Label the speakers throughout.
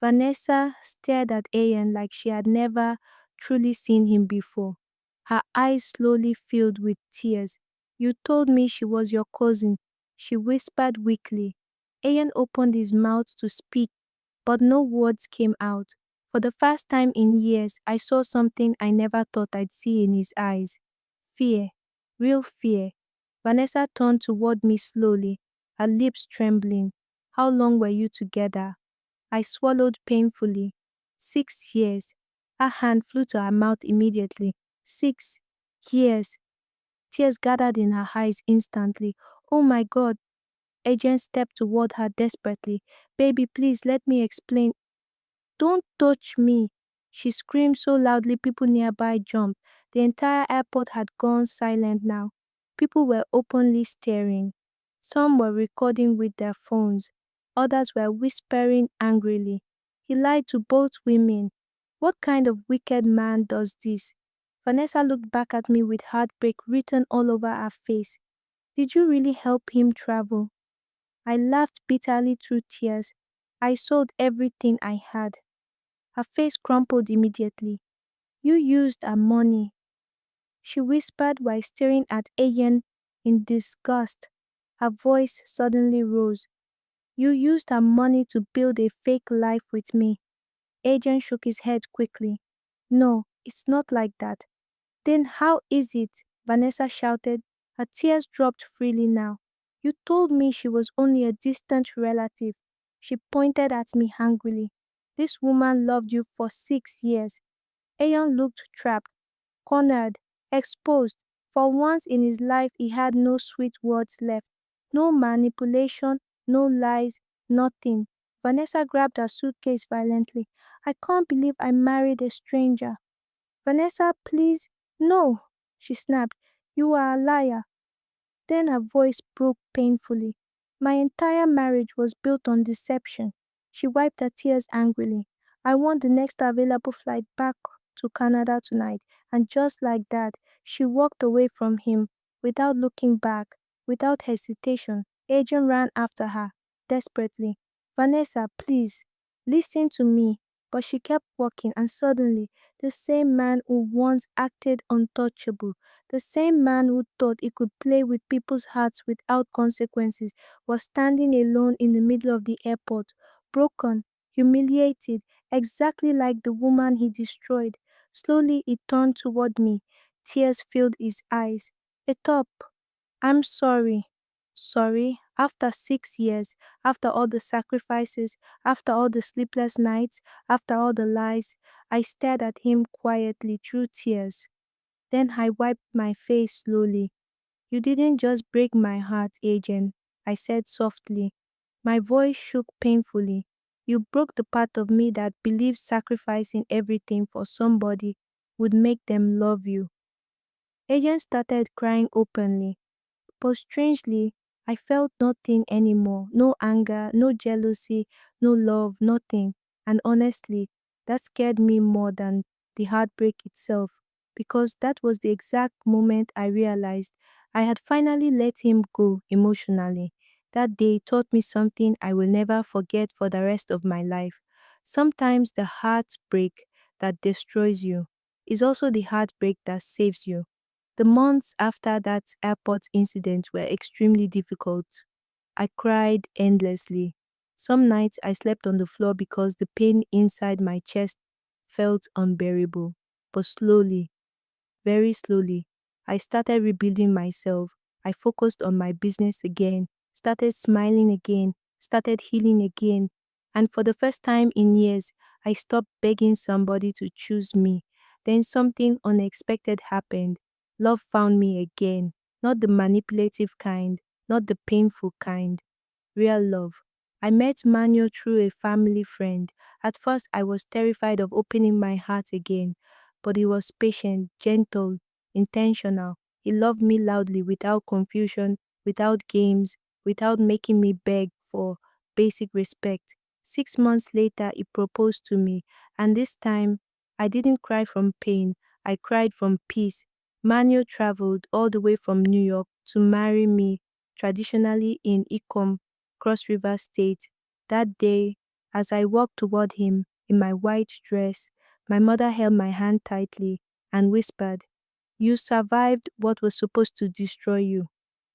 Speaker 1: Vanessa stared at Ayan like she had never truly seen him before. Her eyes slowly filled with tears. "You told me she was your cousin," she whispered weakly. Ayan opened his mouth to speak, but no words came out. For the first time in years, I saw something I never thought I'd see in his eyes. Fear. Real fear. Vanessa turned toward me slowly, her lips trembling. "How long were you together?" I swallowed painfully. 6 years. Her hand flew to her mouth immediately. 6 years. Tears gathered in her eyes instantly. "Oh my God." Agent stepped toward her desperately. "Baby, please let me explain." "Don't touch me," she screamed so loudly people nearby jumped. The entire airport had gone silent now. People were openly staring. Some were recording with their phones. Others were whispering angrily. "He lied to both women. What kind of wicked man does this?" Vanessa looked back at me with heartbreak written all over her face. "Did you really help him travel?" I laughed bitterly through tears. "I sold everything I had." Her face crumpled immediately. "You used her money," she whispered while staring at Ayan in disgust. Her voice suddenly rose. "You used her money to build a fake life with me." Ayan shook his head quickly. "No, it's not like that." "Then how is it?" Vanessa shouted. Her tears dropped freely now. "You told me she was only a distant relative." She pointed at me angrily. "This woman loved you for 6 years." Ayan looked trapped, cornered, exposed. For once in his life he had no sweet words left. No manipulation, no lies, nothing. Vanessa grabbed her suitcase violently. "I can't believe I married a stranger." "Vanessa, please." "No," she snapped. "You are a liar." Then her voice broke painfully. "My entire marriage was built on deception." She wiped her tears angrily. "I want the next available flight back to Canada tonight." And just like that, she walked away from him without looking back, without hesitation. Adrian ran after her, desperately. "Vanessa, please, listen to me." But she kept walking, and suddenly, the same man who once acted untouchable, the same man who thought he could play with people's hearts without consequences, was standing alone in the middle of the airport, broken, humiliated, exactly like the woman he destroyed. Slowly he turned toward me. Tears filled his eyes. "A top. I'm sorry." Sorry? After 6 years, after all the sacrifices, after all the sleepless nights, after all the lies, I stared at him quietly through tears. Then I wiped my face slowly. "You didn't just break my heart, Agent," I said softly. My voice shook painfully. "You broke the part of me that believed sacrificing everything for somebody would make them love you." Agent started crying openly. But strangely, I felt nothing anymore. No anger, no jealousy, no love, nothing. And honestly, that scared me more than the heartbreak itself, because that was the exact moment I realized I had finally let him go emotionally. That day taught me something I will never forget for the rest of my life. Sometimes the heartbreak that destroys you is also the heartbreak that saves you. The months after that airport incident were extremely difficult. I cried endlessly. Some nights I slept on the floor because the pain inside my chest felt unbearable. But slowly, very slowly, I started rebuilding myself. I focused on my business again, started smiling again, started healing again. And for the first time in years, I stopped begging somebody to choose me. Then something unexpected happened. Love found me again, not the manipulative kind, not the painful kind, real love. I met Manuel through a family friend. At first, I was terrified of opening my heart again, but he was patient, gentle, intentional. He loved me loudly without confusion, without games, without making me beg for basic respect. 6 months later, he proposed to me, and this time I didn't cry from pain, I cried from peace. Manuel traveled all the way from New York to marry me traditionally in Ikom, Cross River State. That day As I walked toward him in my white dress, my mother held my hand tightly and whispered, "You survived what was supposed to destroy you."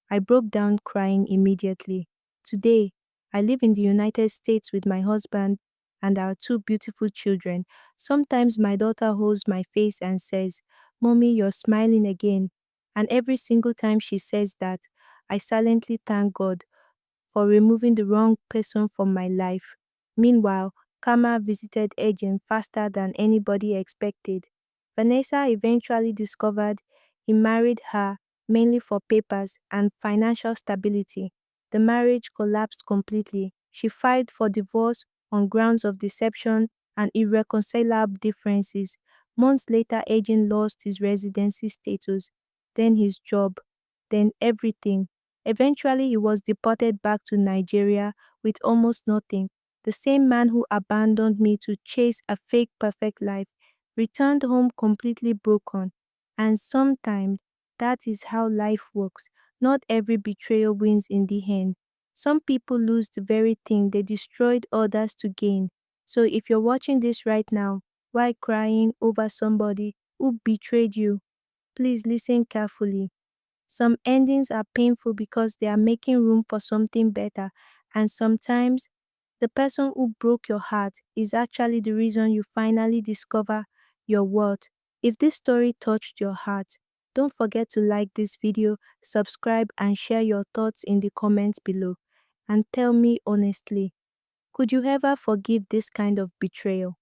Speaker 1: I broke down crying immediately. Today, I live in the United States with my husband and our two beautiful children. Sometimes my daughter holds my face and says, "Mommy, you're smiling again." And every single time she says that, I silently thank God for removing the wrong person from my life. Meanwhile, karma visited Ejen faster than anybody expected. Vanessa eventually discovered he married her mainly for papers and financial stability. The marriage collapsed completely. She filed for divorce on grounds of deception and irreconcilable differences. Months later, Ejen lost his residency status, then his job, then everything. Eventually, he was deported back to Nigeria with almost nothing. The same man who abandoned me to chase a fake perfect life returned home completely broken. And sometimes that is how life works. Not every betrayal wins in the end. Some people lose the very thing they destroyed others to gain. So if you're watching this right now while crying over somebody who betrayed you, please listen carefully. Some endings are painful because they are making room for something better, and sometimes the person who broke your heart is actually the reason you finally discover your worth. If this story touched your heart, don't forget to like this video, subscribe, and share your thoughts in the comments below. And tell me honestly, could you ever forgive this kind of betrayal?